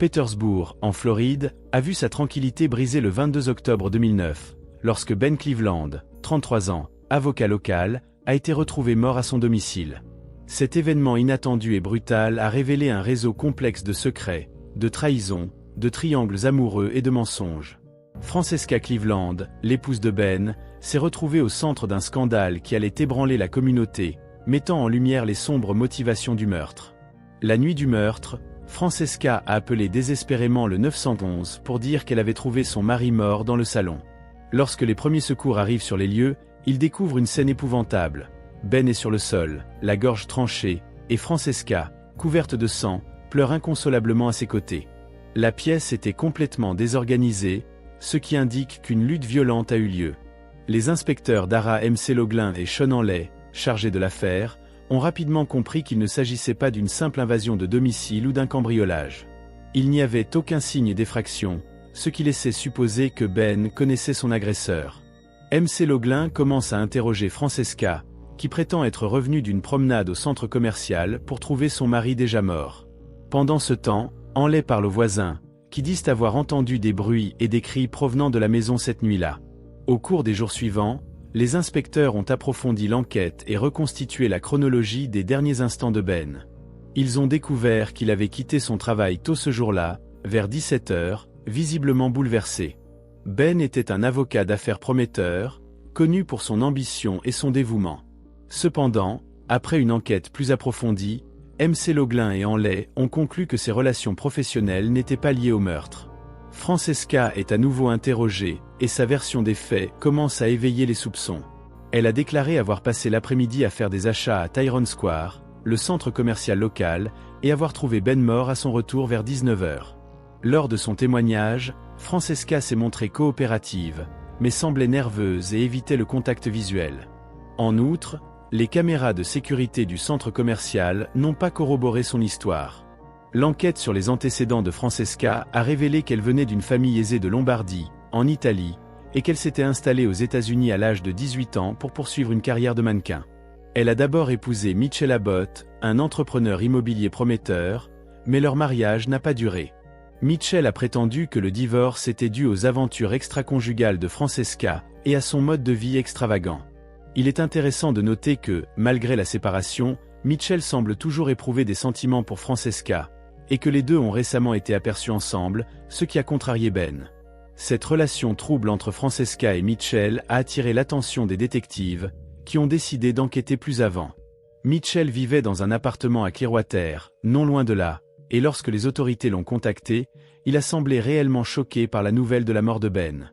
Petersburg, en Floride, a vu sa tranquillité brisée le 22 octobre 2009, lorsque Ben Cleveland, 33 ans, avocat local, a été retrouvé mort à son domicile. Cet événement inattendu et brutal a révélé un réseau complexe de secrets, de trahisons, de triangles amoureux et de mensonges. Francesca Cleveland, l'épouse de Ben, s'est retrouvée au centre d'un scandale qui allait ébranler la communauté, mettant en lumière les sombres motivations du meurtre. La nuit du meurtre, Francesca a appelé désespérément le 911 pour dire qu'elle avait trouvé son mari mort dans le salon. Lorsque les premiers secours arrivent sur les lieux, ils découvrent une scène épouvantable. Ben est sur le sol, la gorge tranchée, et Francesca, couverte de sang, pleure inconsolablement à ses côtés. La pièce était complètement désorganisée, ce qui indique qu'une lutte violente a eu lieu. Les inspecteurs Dara Mceloglin et Sean Hanley, chargés de l'affaire, ont rapidement compris qu'il ne s'agissait pas d'une simple invasion de domicile ou d'un cambriolage. Il n'y avait aucun signe d'effraction, ce qui laissait supposer que Ben connaissait son agresseur. Mceloglin commence à interroger Francesca, qui prétend être revenue d'une promenade au centre commercial pour trouver son mari déjà mort. Pendant ce temps, Hanley parle aux voisins, qui disent avoir entendu des bruits et des cris provenant de la maison cette nuit-là. Au cours des jours suivants, les inspecteurs ont approfondi l'enquête et reconstitué la chronologie des derniers instants de Ben. Ils ont découvert qu'il avait quitté son travail tôt ce jour-là, vers 17 h, visiblement bouleversé. Ben était un avocat d'affaires prometteur, connu pour son ambition et son dévouement. Cependant, après une enquête plus approfondie, Mceloglin et Hanley ont conclu que ses relations professionnelles n'étaient pas liées au meurtre. Francesca est à nouveau interrogée, et sa version des faits commence à éveiller les soupçons. Elle a déclaré avoir passé l'après-midi à faire des achats à Tyrone Square, le centre commercial local, et avoir trouvé Ben mort à son retour vers 19 h. Lors de son témoignage, Francesca s'est montrée coopérative, mais semblait nerveuse et évitait le contact visuel. En outre, les caméras de sécurité du centre commercial n'ont pas corroboré son histoire. L'enquête sur les antécédents de Francesca a révélé qu'elle venait d'une famille aisée de Lombardie, en Italie, et qu'elle s'était installée aux États-Unis à l'âge de 18 ans pour poursuivre une carrière de mannequin. Elle a d'abord épousé Mitchell Abbott, un entrepreneur immobilier prometteur, mais leur mariage n'a pas duré. Mitchell a prétendu que le divorce était dû aux aventures extra-conjugales de Francesca et à son mode de vie extravagant. Il est intéressant de noter que, malgré la séparation, Mitchell semble toujours éprouver des sentiments pour Francesca, et que les deux ont récemment été aperçus ensemble, ce qui a contrarié Ben. Cette relation trouble entre Francesca et Mitchell a attiré l'attention des détectives, qui ont décidé d'enquêter plus avant. Mitchell vivait dans un appartement à Clearwater, non loin de là, et lorsque les autorités l'ont contacté, il a semblé réellement choqué par la nouvelle de la mort de Ben.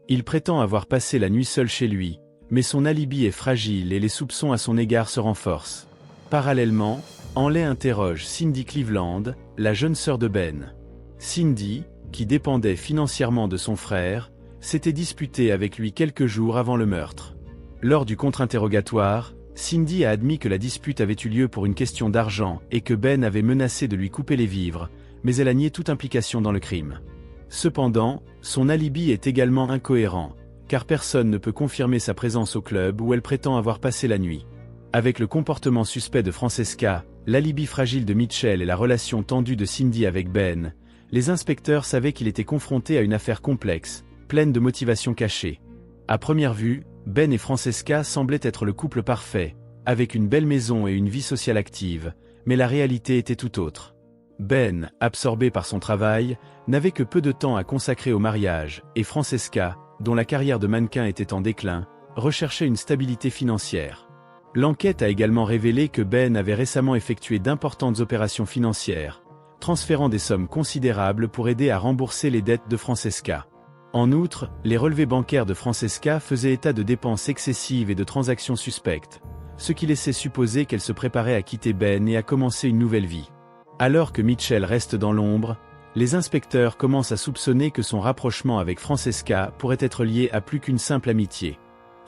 Il prétend avoir passé la nuit seul chez lui, mais son alibi est fragile et les soupçons à son égard se renforcent. Parallèlement, Hanley interroge Cindy Cleveland, la jeune sœur de Ben. Cindy, qui dépendait financièrement de son frère, s'était disputée avec lui quelques jours avant le meurtre. Lors du contre-interrogatoire, Cindy a admis que la dispute avait eu lieu pour une question d'argent et que Ben avait menacé de lui couper les vivres, mais elle a nié toute implication dans le crime. Cependant, son alibi est également incohérent, car personne ne peut confirmer sa présence au club où elle prétend avoir passé la nuit. Avec le comportement suspect de Francesca, l'alibi fragile de Mitchell et la relation tendue de Cindy avec Ben, les inspecteurs savaient qu'il était confronté à une affaire complexe, pleine de motivations cachées. À première vue, Ben et Francesca semblaient être le couple parfait, avec une belle maison et une vie sociale active, mais la réalité était tout autre. Ben, absorbé par son travail, n'avait que peu de temps à consacrer au mariage, et Francesca, dont la carrière de mannequin était en déclin, recherchait une stabilité financière. L'enquête a également révélé que Ben avait récemment effectué d'importantes opérations financières, transférant des sommes considérables pour aider à rembourser les dettes de Francesca. En outre, les relevés bancaires de Francesca faisaient état de dépenses excessives et de transactions suspectes, ce qui laissait supposer qu'elle se préparait à quitter Ben et à commencer une nouvelle vie. Alors que Mitchell reste dans l'ombre, les inspecteurs commencent à soupçonner que son rapprochement avec Francesca pourrait être lié à plus qu'une simple amitié.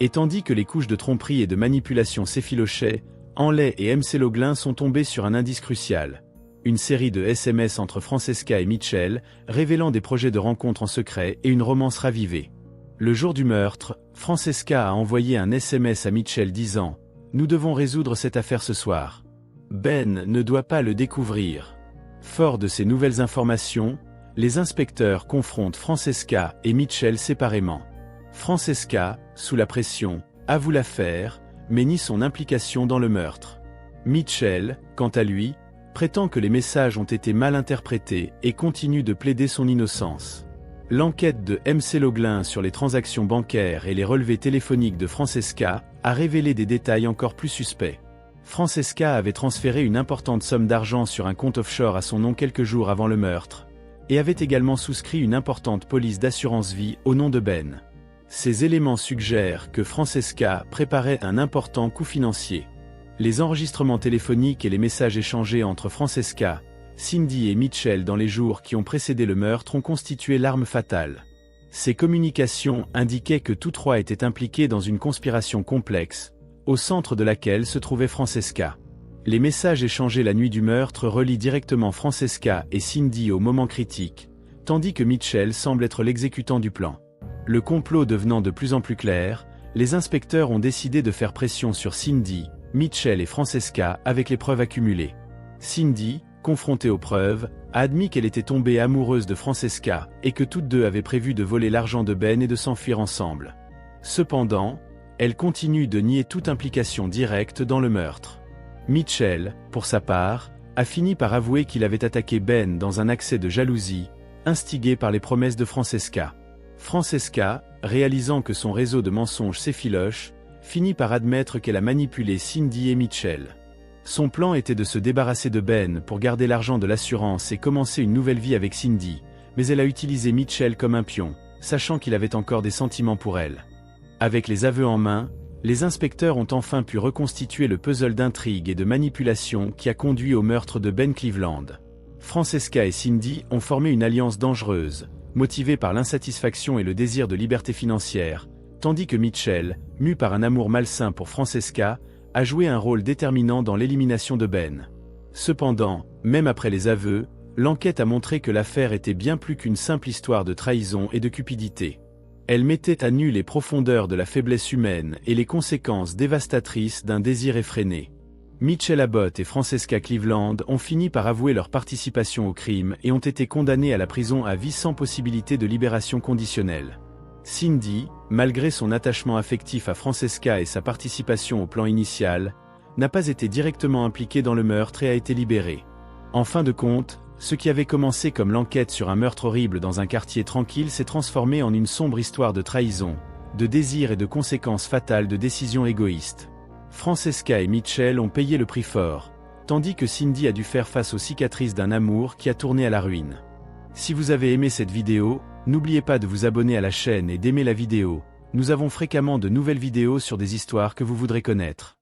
Et tandis que les couches de tromperie et de manipulation s'effilochaient, Hanley et Mceloglin sont tombés sur un indice crucial. Une série de SMS entre Francesca et Mitchell, révélant des projets de rencontres en secret et une romance ravivée. Le jour du meurtre, Francesca a envoyé un SMS à Mitchell disant « Nous devons résoudre cette affaire ce soir. Ben ne doit pas le découvrir. » Fort de ces nouvelles informations, les inspecteurs confrontent Francesca et Mitchell séparément. Francesca, sous la pression, avoue l'affaire, mais nie son implication dans le meurtre. Mitchell, quant à lui, prétend que les messages ont été mal interprétés et continue de plaider son innocence. L'enquête de MC Loglin sur les transactions bancaires et les relevés téléphoniques de Francesca a révélé des détails encore plus suspects. Francesca avait transféré une importante somme d'argent sur un compte offshore à son nom quelques jours avant le meurtre, et avait également souscrit une importante police d'assurance vie au nom de Ben. Ces éléments suggèrent que Francesca préparait un important coup financier. Les enregistrements téléphoniques et les messages échangés entre Francesca, Cindy et Mitchell dans les jours qui ont précédé le meurtre ont constitué l'arme fatale. Ces communications indiquaient que tous trois étaient impliqués dans une conspiration complexe, au centre de laquelle se trouvait Francesca. Les messages échangés la nuit du meurtre relient directement Francesca et Cindy au moment critique, tandis que Mitchell semble être l'exécutant du plan. Le complot devenant de plus en plus clair, les inspecteurs ont décidé de faire pression sur Cindy, Mitchell et Francesca avec les preuves accumulées. Cindy, confrontée aux preuves, a admis qu'elle était tombée amoureuse de Francesca et que toutes deux avaient prévu de voler l'argent de Ben et de s'enfuir ensemble. Cependant, elle continue de nier toute implication directe dans le meurtre. Mitchell, pour sa part, a fini par avouer qu'il avait attaqué Ben dans un accès de jalousie, instigé par les promesses de Francesca. Francesca, réalisant que son réseau de mensonges s'effiloche, finit par admettre qu'elle a manipulé Cindy et Mitchell. Son plan était de se débarrasser de Ben pour garder l'argent de l'assurance et commencer une nouvelle vie avec Cindy, mais elle a utilisé Mitchell comme un pion, sachant qu'il avait encore des sentiments pour elle. Avec les aveux en main, les inspecteurs ont enfin pu reconstituer le puzzle d'intrigue et de manipulation qui a conduit au meurtre de Ben Cleveland. Francesca et Cindy ont formé une alliance dangereuse, motivée par l'insatisfaction et le désir de liberté financière, tandis que Mitchell, mu par un amour malsain pour Francesca, a joué un rôle déterminant dans l'élimination de Ben. Cependant, même après les aveux, l'enquête a montré que l'affaire était bien plus qu'une simple histoire de trahison et de cupidité. Elle mettait à nu les profondeurs de la faiblesse humaine et les conséquences dévastatrices d'un désir effréné. Mitchell Abbott et Francesca Cleveland ont fini par avouer leur participation au crime et ont été condamnés à la prison à vie sans possibilité de libération conditionnelle. Cindy, malgré son attachement affectif à Francesca et sa participation au plan initial, n'a pas été directement impliquée dans le meurtre et a été libérée. En fin de compte, ce qui avait commencé comme l'enquête sur un meurtre horrible dans un quartier tranquille s'est transformé en une sombre histoire de trahison, de désir et de conséquences fatales de décisions égoïstes. Francesca et Mitchell ont payé le prix fort, tandis que Cindy a dû faire face aux cicatrices d'un amour qui a tourné à la ruine. Si vous avez aimé cette vidéo, n'oubliez pas de vous abonner à la chaîne et d'aimer la vidéo. Nous avons fréquemment de nouvelles vidéos sur des histoires que vous voudrez connaître.